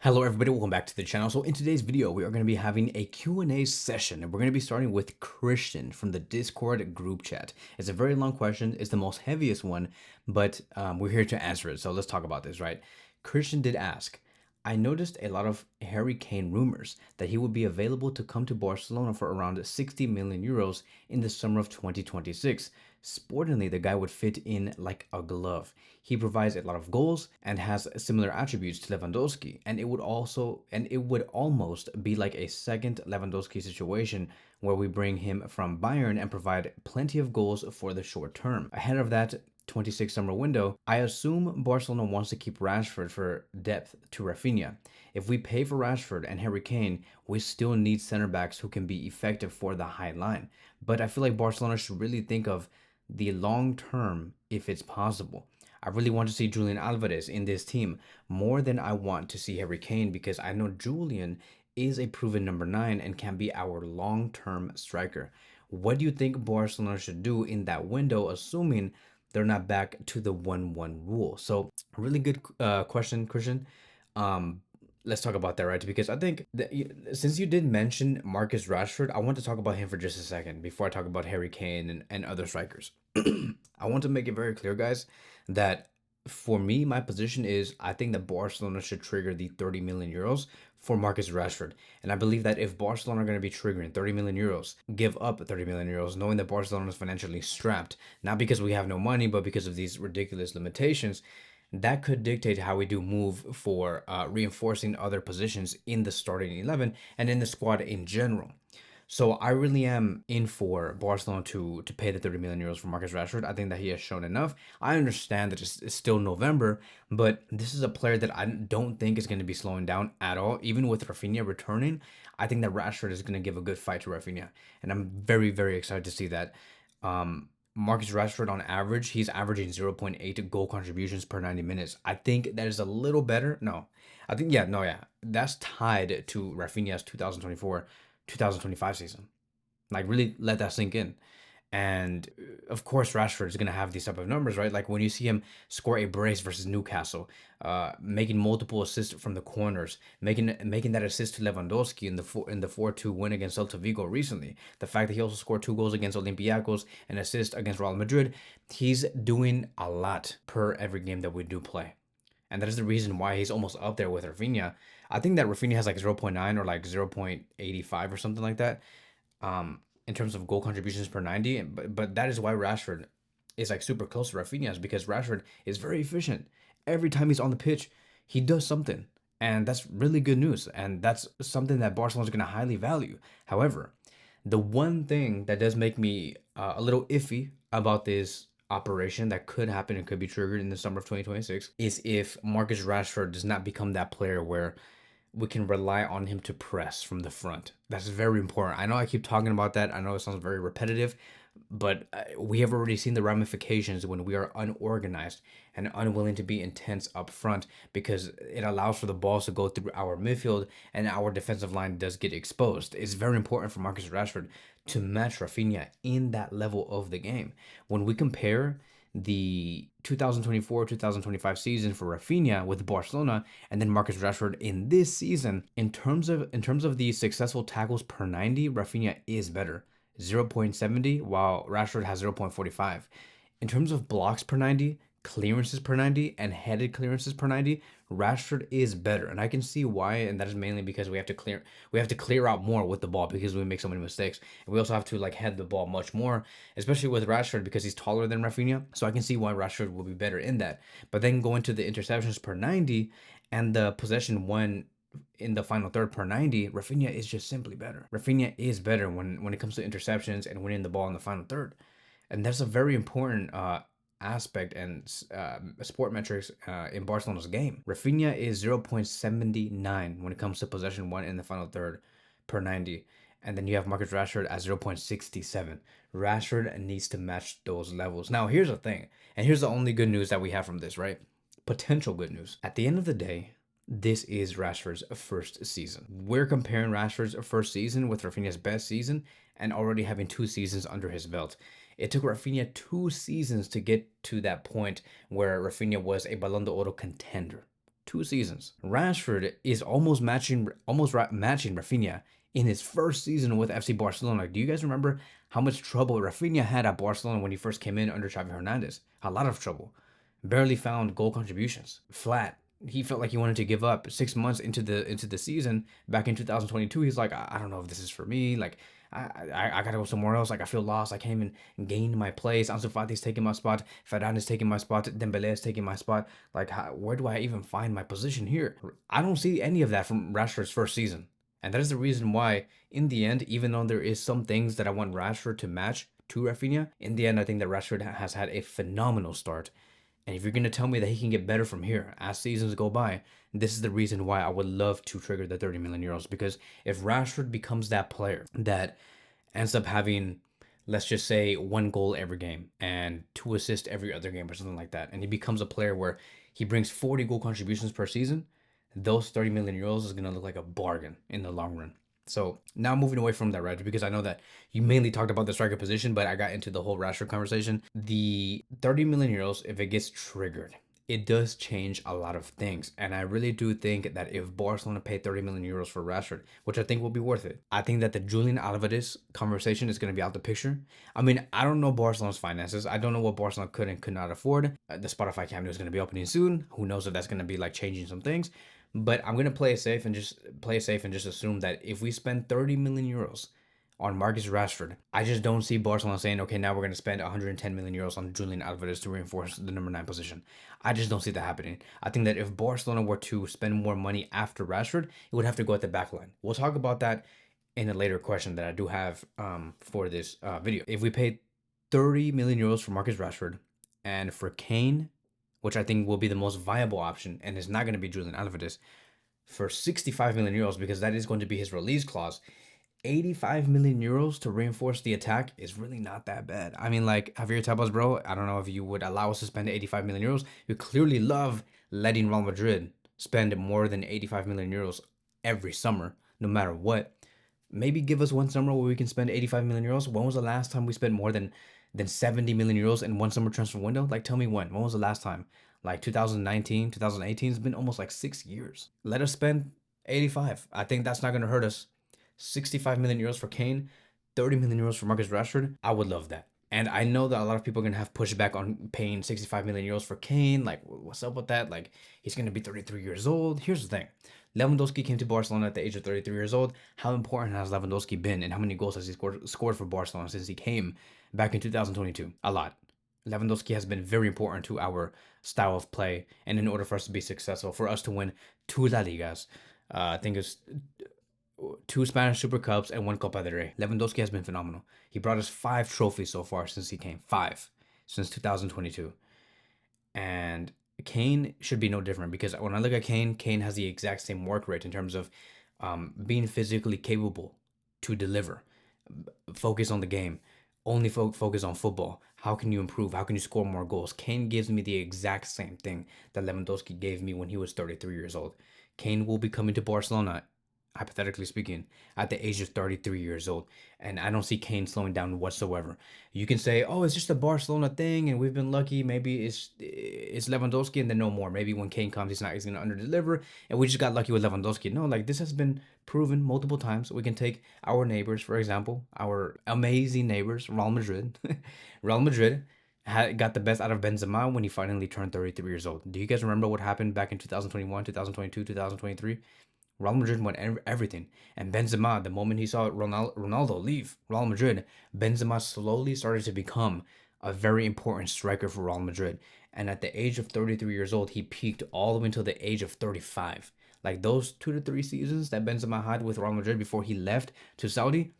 Hello everybody, welcome back to the channel. So in today's video, we are going to be having a Q&A session, and we're going to be starting with Christian from the Discord group chat. It's a very long question. It's the most heaviest one, but we're here to answer it. So let's talk about this, right? Christian did ask, I noticed a lot of Harry Kane rumors that he would be available to come to Barcelona for around 60 million euros in the summer of 2026. Sportingly, the guy would fit in like a glove. He provides a lot of goals and has similar attributes to Lewandowski, and it would almost be like a second Lewandowski situation where we bring him from Bayern and provide plenty of goals for the short term. Ahead of that 26 summer window, I assume Barcelona wants to keep Rashford for depth to Raphinha. If we pay for Rashford and Harry Kane, we still need center backs who can be effective for the high line. But I feel like Barcelona should really think of the long term if it's possible. I really want to see Julian Alvarez in this team more than I want to see Harry Kane, because I know Julian is a proven number 9 and can be our long-term striker. What do you think Barcelona should do in that window, assuming they're not back to the 1-1 rule? So really good question, Christian. Let's talk about that, right? Because I think that since you did mention Marcus Rashford, I want to talk about him for just a second before I talk about Harry Kane and other strikers. I want to make it very clear, guys, that for me, my position is I think that Barcelona should trigger the 30 million euros for Marcus Rashford. And I believe that if Barcelona are going to be triggering 30 million euros, give up 30 million euros, knowing that Barcelona is financially strapped, not because we have no money, but because of these ridiculous limitations, that could dictate how we do move for reinforcing other positions in the starting 11 and in the squad in general. So I really am in for Barcelona to pay the 30 million euros for Marcus Rashford. I think that he has shown enough. I understand that it's still November, but this is a player that I don't think is going to be slowing down at all. Even with Raphinha returning, I think that Rashford is going to give a good fight to Raphinha, and I'm very, very excited to see that. Marcus Rashford, on average, he's averaging 0.8 goal contributions per 90 minutes. I think that is a little better. No, I think, yeah. That's tied to Raphinha's 2024-2025 season. Like, really let that sink in. And of course, Rashford is going to have these type of numbers, right? Like when you see him score a brace versus Newcastle, making multiple assists from the corners, making that assist to Lewandowski in the 4-2 win against Celta Vigo recently. The fact that he also scored 2 goals against Olympiacos and assist against Real Madrid, he's doing a lot per every game that we do play. And that is the reason why he's almost up there with Raphinha. I think that Raphinha has like 0.9 or like 0.85 or something like that. In terms of goal contributions per 90, but that is why Rashford is like super close to Raphinha's, because Rashford is very efficient. Every time he's on the pitch, he does something, and that's really good news, and that's something that Barcelona is going to highly value. However, the one thing that does make me a little iffy about this operation that could happen and could be triggered in the summer of 2026 is if Marcus Rashford does not become that player where we can rely on him to press from the front. That's very important. I know I keep talking about that. I know it sounds very repetitive, but we have already seen the ramifications when we are unorganized and unwilling to be intense up front, because it allows for the balls to go through our midfield and our defensive line does get exposed. It's very important for Marcus Rashford to match Raphinha in that level of the game. When we compare the 2024-2025 season for Raphinha with Barcelona and then Marcus Rashford in this season, in terms of the successful tackles per 90, Raphinha is better, 0.70, while Rashford has 0.45. In terms of blocks per 90, clearances per 90, and headed clearances per 90, Rashford is better, and I can see why, and that is mainly because we have to clear out more with the ball because we make so many mistakes, and we also have to like head the ball much more, especially with Rashford because he's taller than Raphinha. So I can see why Rashford will be better in that. But then going to the interceptions per 90 and the possession won in the final third per 90, Raphinha is just simply better. Raphinha is better when it comes to interceptions and winning the ball in the final third, and that's a very important aspect and sport metrics in Barcelona's game. Raphinha is 0.79 when it comes to possession won in the final third per 90. And then you have Marcus Rashford at 0.67. Rashford needs to match those levels. Now, here's the thing, and here's the only good news that we have from this, right? Potential good news. At the end of the day, this is Rashford's first season. We're comparing Rashford's first season with Raphinha's best season and already having 2 seasons under his belt. It took Raphinha 2 seasons to get to that point where Raphinha was a Ballon d'Or contender. 2 seasons. Rashford is matching Raphinha in his first season with FC Barcelona. Do you guys remember how much trouble Raphinha had at Barcelona when he first came in under Xavi Hernandez? A lot of trouble. Barely found goal contributions. Flat. He felt like he wanted to give up 6 months into the season back in 2022. He's like, I don't know if this is for me. Like, I gotta go somewhere else. Like, I feel lost. I can't even gain my place. Ansu Fati's taking my spot. Ferran is taking my spot. Dembele is taking my spot. Like, where do I even find my position here? I don't see any of that from Rashford's first season. And that is the reason why, in the end, even though there is some things that I want Rashford to match to Raphinha, in the end, I think that Rashford has had a phenomenal start. And if you're going to tell me that he can get better from here as seasons go by, this is the reason why I would love to trigger the 30 million euros. Because if Rashford becomes that player that ends up having, let's just say, 1 goal every game and 2 assists every other game or something like that, and he becomes a player where he brings 40 goal contributions per season, those 30 million euros is going to look like a bargain in the long run. So now moving away from that, right? Because I know that you mainly talked about the striker position, but I got into the whole Rashford conversation. The 30 million euros, if it gets triggered, it does change a lot of things. And I really do think that if Barcelona paid 30 million euros for Rashford, which I think will be worth it, I think that the Julian Alvarez conversation is going to be out the picture. I mean, I don't know Barcelona's finances. I don't know what Barcelona could and could not afford. The Spotify cameo is going to be opening soon. Who knows if that's going to be like changing some things. But I'm gonna play it safe and just assume that if we spend 30 million euros on Marcus Rashford, I just don't see Barcelona saying, okay, now we're gonna spend 110 million euros on Julian Alvarez to reinforce the number 9 position. I just don't see that happening. I think that if Barcelona were to spend more money after Rashford, it would have to go at the back line. We'll talk about that in a later question that I do have for this video. If we paid 30 million euros for Marcus Rashford and for Kane, which I think will be the most viable option, and is not going to be Julian Alvarez, for 65 million euros, because that is going to be his release clause. 85 million euros to reinforce the attack is really not that bad. I mean, like, Javier Tebas, bro, I don't know if you would allow us to spend 85 million euros. You clearly love letting Real Madrid spend more than 85 million euros every summer, no matter what. Maybe give us one summer where we can spend 85 million euros. When was the last time we spent more than 70 million euros in one summer transfer window? Like, tell me when. When was the last time? Like 2019, 2018? It's been almost like 6 years. Let us spend 85. I think that's not going to hurt us. 65 million euros for Kane, 30 million euros for Marcus Rashford. I would love that. And I know that a lot of people are going to have pushback on paying 65 million euros for Kane. Like, what's up with that? Like, he's going to be 33 years old. Here's the thing. Lewandowski came to Barcelona at the age of 33 years old. How important has Lewandowski been, and how many goals has he scored for Barcelona since he came back in 2022? A lot. Lewandowski has been very important to our style of play, and in order for us to be successful, for us to win 2 La Ligas, I think it's 2 Spanish Super Cups and 1 Copa del Rey. Lewandowski has been phenomenal. He brought us 5 trophies so far since he came. 5 since 2022. And Kane should be no different, because when I look at Kane has the exact same work rate in terms of being physically capable to deliver, focus on the game, only focus on football. How can you improve? How can you score more goals? Kane gives me the exact same thing that Lewandowski gave me when he was 33 years old. Kane will be coming to Barcelona, hypothetically speaking, at the age of 33 years old. And I don't see Kane slowing down whatsoever. You can say, oh, it's just a Barcelona thing and we've been lucky. Maybe it's Lewandowski and then no more. Maybe when Kane comes, he's going to under-deliver and we just got lucky with Lewandowski. No, like, this has been proven multiple times. We can take our neighbors, for example, our amazing neighbors, Real Madrid. Real Madrid got the best out of Benzema when he finally turned 33 years old. Do you guys remember what happened back in 2021, 2022, 2023? Real Madrid won everything. And Benzema, the moment he saw Ronaldo leave Real Madrid, Benzema slowly started to become a very important striker for Real Madrid. And at the age of 33 years old, he peaked all the way until the age of 35. Like, those 2 to 3 seasons that Benzema had with Real Madrid before he left to Saudi,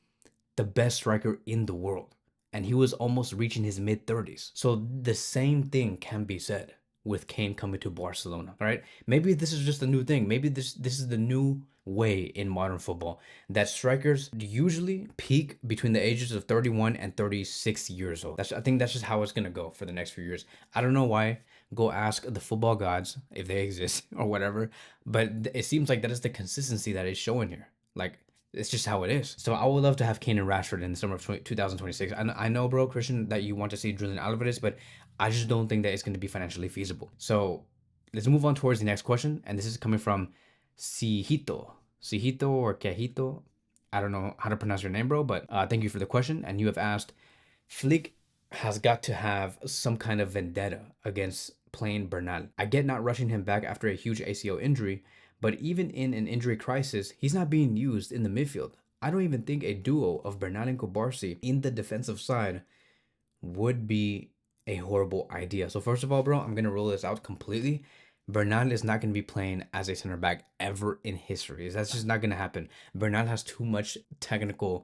the best striker in the world. And he was almost reaching his mid-30s. So the same thing can be said with Kane coming to Barcelona, right? Maybe this is just a new thing. Maybe this is the new way in modern football, that strikers usually peak between the ages of 31 and 36 years old. I think that's just how it's gonna go for the next few years. I don't know why. Go ask the football gods if they exist or whatever, but it seems like that is the consistency that is showing here. Like, it's just how it is. So I would love to have Kane and Rashford in the summer of 2026. And I know, bro, Christian, that you want to see Julian Alvarez, but I just don't think that it's going to be financially feasible. So let's move on towards the next question. And this is coming from Sihito. Sihito or Kehito. I don't know how to pronounce your name, bro, but thank you for the question. And you have asked, Flick has got to have some kind of vendetta against playing Bernal. I get not rushing him back after a huge ACL injury, but even in an injury crisis, he's not being used in the midfield. I don't even think a duo of Bernal and Kubarsi in the defensive side would be a horrible idea. So first of all, bro, I'm going to rule this out completely. Bernal is not going to be playing as a center back ever in history. That's just not going to happen. Bernal has too much technicality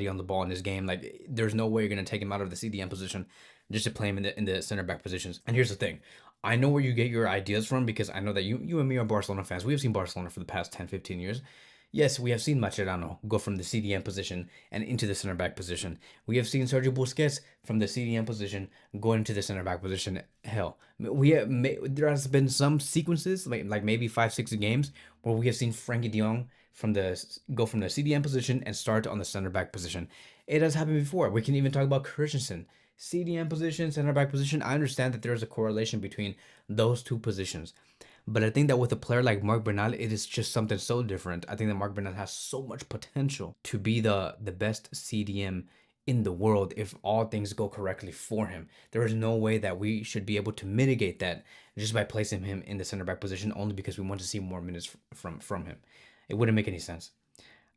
on the ball in his game. Like, there's no way you're going to take him out of the CDM position just to play him in the center back positions. And here's the thing. I know where you get your ideas from, because I know that you and me are Barcelona fans. We have seen Barcelona for the past 10, 15 years. Yes, we have seen Mascherano go from the CDM position and into the center back position. We have seen Sergio Busquets from the CDM position go into the center back position. Hell, there has been some sequences, like maybe 5-6 games, where we have seen Frankie de Jong go from the CDM position and start on the center back position. It has happened before. We can even talk about Christensen. CDM position, center back position. I understand that there's a correlation between those two positions. But I think that with a player like Marc Bernal, it is just something so different. I think that Marc Bernal has so much potential to be the best CDM in the world if all things go correctly for him. There is no way that we should be able to mitigate that just by placing him in the center back position only because we want to see more minutes from him. It wouldn't make any sense.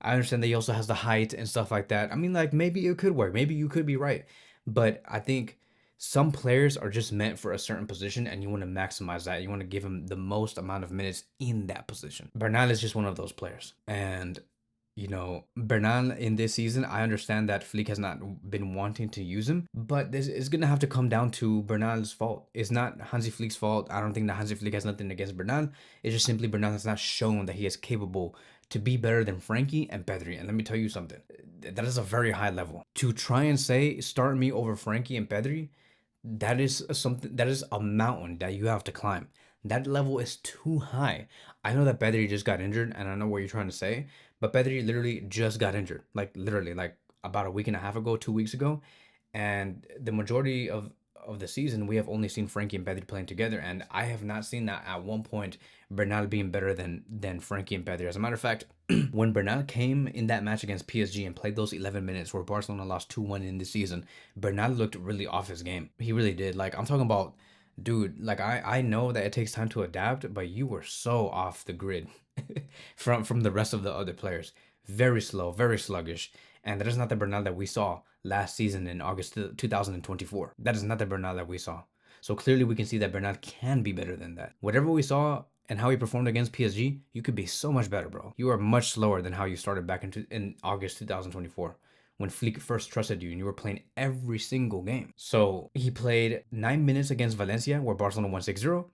I understand that he also has the height and stuff like that. I mean, like, maybe it could work. Maybe you could be right. But I think some players are just meant for a certain position, and you want to maximize that. You want to give him the most amount of minutes in that position. Bernal is just one of those players. And, Bernal in this season, I understand that Flick has not been wanting to use him, but this is going to have to come down to Bernal's fault. It's not Hansi Flick's fault. I don't think that Hansi Flick has nothing against Bernal. It's just simply Bernal has not shown that he is capable to be better than Frankie and Pedri. And let me tell you something. That is a very high level. To try and say, start me over Frankie and Pedri, that is a mountain that you have to climb. That level is too high. I know that Pedri just got injured, and I know what you're trying to say, but Pedri literally just got injured. Like, literally, like about a week and a half ago, 2 weeks ago. And the majority of the season, we have only seen Frankie and Pedri playing together, and I have not seen that at one point Bernal being better than Frankie and Pedri. As a matter of fact, when Bernal came in that match against PSG and played those 11 minutes where Barcelona lost 2-1 in the season, Bernal looked really off his game. He really did. Like, I'm talking about, dude, like, I know that it takes time to adapt, but you were so off the grid from the rest of the other players. Very slow, very sluggish. And that is not the Bernal that we saw last season in August 2024. That is not the Bernal that we saw. So clearly we can see that Bernal can be better than that. Whatever we saw and how he performed against PSG, you could be so much better, bro. You are much slower than how you started back in August 2024 when Flick first trusted you and you were playing every single game. So he played 9 minutes against Valencia where Barcelona won 6-0.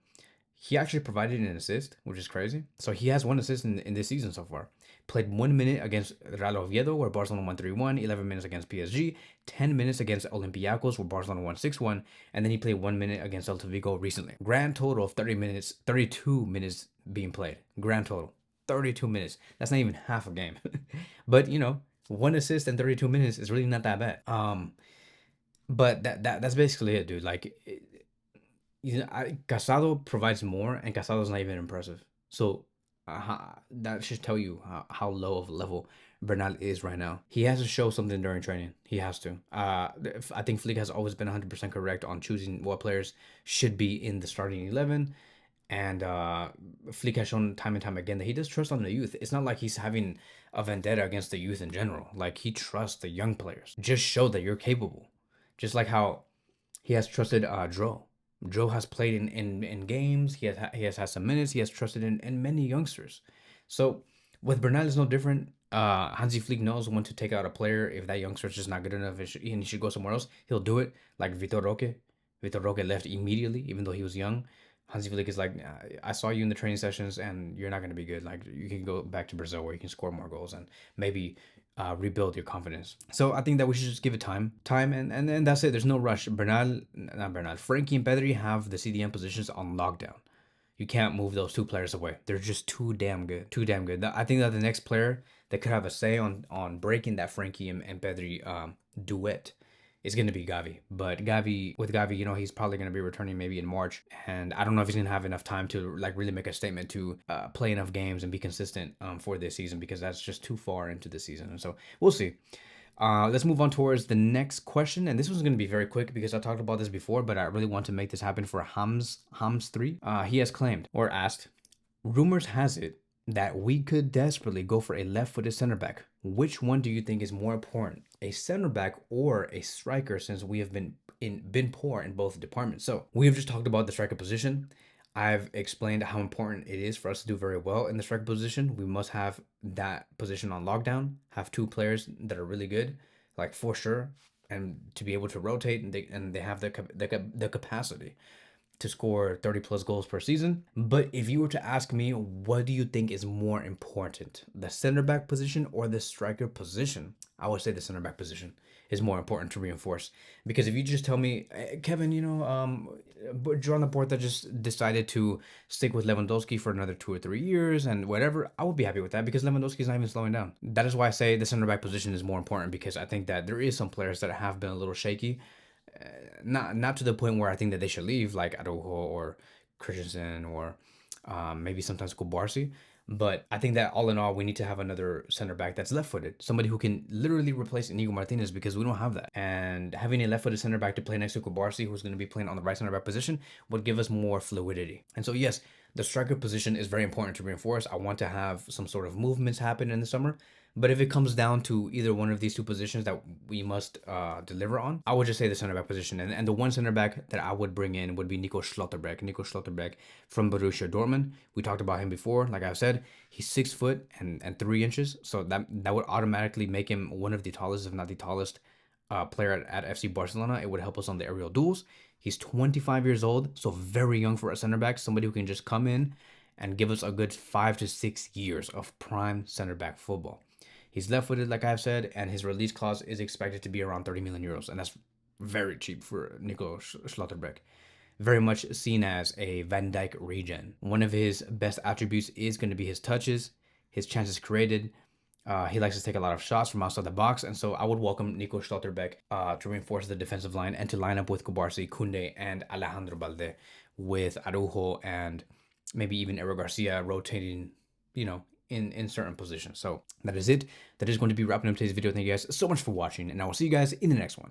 He actually provided an assist, which is crazy. So he has 1 assist in this season so far. Played 1 minute against Real Oviedo, where Barcelona won 3-1, 11 minutes against PSG, 10 minutes against Olympiacos, where Barcelona won 6-1, and then he played 1 minute against Celta Vigo recently. Grand total of 32 minutes being played. Grand total, 32 minutes. That's not even half a game. But, 1 assist and 32 minutes is really not that bad. But that's basically it, dude. Like, Casado provides more, and Casado's not even impressive. So that should tell you how low of a level Bernal is right now. He has to show something during training. He has to. I think Flick has always been 100% correct on choosing what players should be in the starting 11. And Flick has shown time and time again that he does trust on the youth. It's not like he's having a vendetta against the youth in general. Like, he trusts the young players. Just show that you're capable. Just like how he has trusted Dro. Dro has played in games. He has had some minutes. He has trusted in many youngsters. So with Bernal, it's no different. Hansi Flick knows when to take out a player. If that youngster is just not good enough and he should go somewhere else, he'll do it. Like Vitor Roque. Vitor Roque left immediately, even though he was young. Hansi Flick is like, I saw you in the training sessions and you're not going to be good. Like, you can go back to Brazil where you can score more goals and maybe rebuild your confidence. So I think that we should just give it time, and that's it. There's no rush. Frankie and Pedri have the CDM positions on lockdown. You can't move those two players away. They're just too damn good. I think that the next player that could have a say on breaking that Frankie and Pedri duet it's going to be Gavi. But Gavi, you know, he's probably going to be returning maybe in March. And I don't know if he's going to have enough time to like really make a statement to play enough games and be consistent for this season, because that's just too far into the season. And so we'll see. Let's move on towards the next question, and this one's going to be very quick because I talked about this before, but I really want to make this happen for Hams3. He has claimed or asked, rumors has it that we could desperately go for a left-footed center back. Which one do you think is more important, a center back or a striker, since we have been poor in both departments? So we have just talked about the striker position. I've explained how important it is for us to do very well in the striker position. We must have that position on lockdown, have two players that are really good, like for sure, and to be able to rotate, and they have the capacity to score 30 plus goals per season. But if you were to ask me, what do you think is more important, the center back position or the striker position? I would say the center back position is more important to reinforce, because if you just tell me, Kevin, you know, Joan Laporta just decided to stick with Lewandowski for another 2 or 3 years and whatever, I would be happy with that, because Lewandowski is not even slowing down. That is why I say the center back position is more important, because I think that there is some players that have been a little shaky, not to the point where I think that they should leave, like Araujo or Christensen or maybe sometimes Kubarsi. But I think that all in all, we need to have another center back that's left-footed, somebody who can literally replace Inigo Martinez, because we don't have that. And having a left-footed center back to play next to Kubarsi, who's going to be playing on the right center back position, would give us more fluidity. And so yes, the striker position is very important to reinforce. I want to have some sort of movements happen in the summer. But if it comes down to either one of these two positions that we must deliver on, I would just say the center back position. And the one center back that I would bring in would be Nico Schlotterbeck. Nico Schlotterbeck from Borussia Dortmund. We talked about him before. Like I said, he's 6 foot and 3 inches. So that would automatically make him one of the tallest, if not the tallest, player at FC Barcelona. It would help us on the aerial duels. He's 25 years old, so very young for a center back. Somebody who can just come in and give us a good 5 to 6 years of prime center back football. He's left-footed, like I've said, and his release clause is expected to be around 30 million euros, and that's very cheap for Nico Schlotterbeck. Very much seen as a Van Dijk regen. One of his best attributes is going to be his touches, his chances created. He likes to take a lot of shots from outside the box, and so I would welcome Nico Schlotterbeck to reinforce the defensive line and to line up with Kubarsi, Koundé, and Alejandro Balde, with Araujo and maybe even Eric Garcia rotating, you know, in certain positions. So that is it. That is going to be wrapping up today's video. Thank you guys so much for watching, and I will see you guys in the next one.